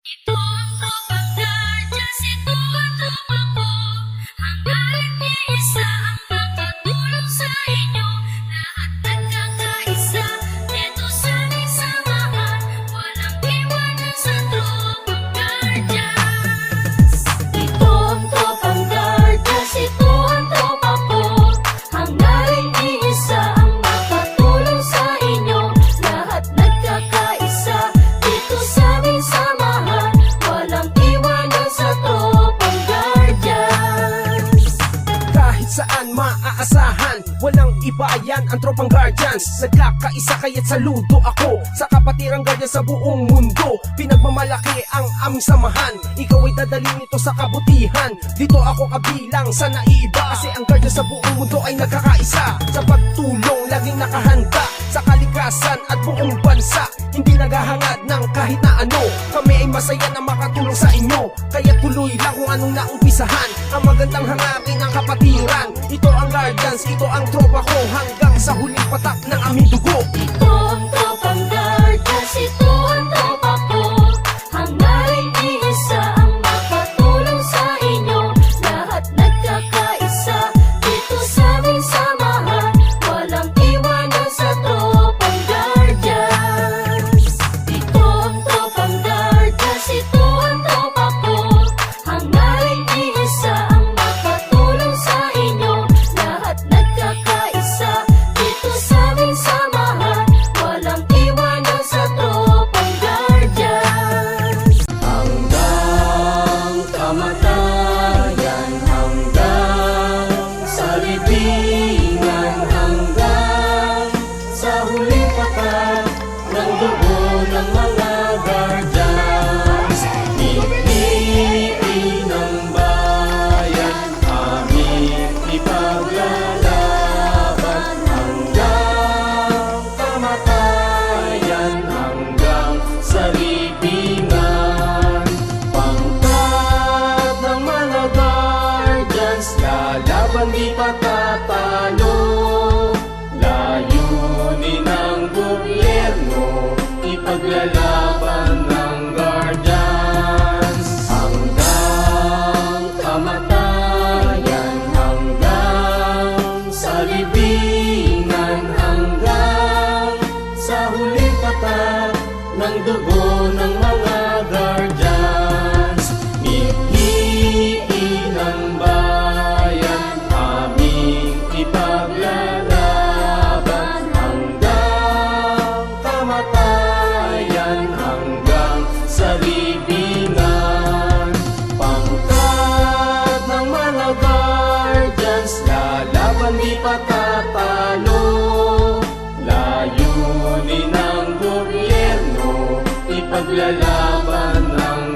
Ito ang tropang guardians, ito ang tropa ko. Hangga't iisa ang makatulong sa inyo. Lahat nagkakaisa, dito sa aming samahan. Walang iwanan sa tropang guardians. Ito ang tropang guardians, ito ang tropa ko. Hangga't iisa ang makatulong sa inyo. Lahat nagkakaisa, dito sa aming samahan. Walang iwanan sa tropang guardians. Kahit saan maaasahan, walang iba yan ang tropang guardians. Nagkakaisa kaya't saludo ako sa kapatirang guardians sa buong mundo. Pinagmamalaki ang aming samahan, ikaw ay dadalhin ito sa kabutihan. Dito ako kabilang sa naiiba, kasi ang guardians sa buong mundo ay nagkakaisa. Sa pagtulong laging nakahanda sa kalikasan at buong bansa. Hindi naghahangad ng kahit na ano, kami ay masaya na makatulong sa inyo. Kaya tuloy lang kung anong naumpisahan, ang magandang hangarin ng kapatiran. Ito ang guardians, ito ang tropa ko, hanggang sa huling patak ng aming dugo. Ito ang tropang guardians, ito ang tropa ko. Hangga't iisa ang makatulong sa inyo. Lahat nagkakaisa, dito sa aming samahan. Walang iwanan sa tropang guardians. Ito ang tropang guardians, ito ang tropa ko. Hangga't iisa ang makatulong sa inyo. Lahat nagkakaisa, dito sa aming samahan. Walang iwanan sa tropang guardians. Hanggang kamatayan, hanggang sa libingan, hanggang sa huling patak ng dugo ng mga guardians. Pipiliin ng bayan, aming ipaglalaban. Hanggang kamatayan, hanggang sa libingan. Pangkat ng mga guardians, lalaban di patatalo. Layunin ng gobyerno, ipaglalaban ng guardians. Hanggang kamatayan, hanggang sa libingan, hanggang sa huling patak ng dugo ng mga guardians. Pipiliin ng bayan, aming ipaglalaban. Hanggang kamatayan, hanggang sa libingan. Pangkat ng mga guardians, lalaban di patatalo. Layunin ng gobyerno, ipaglalaban ng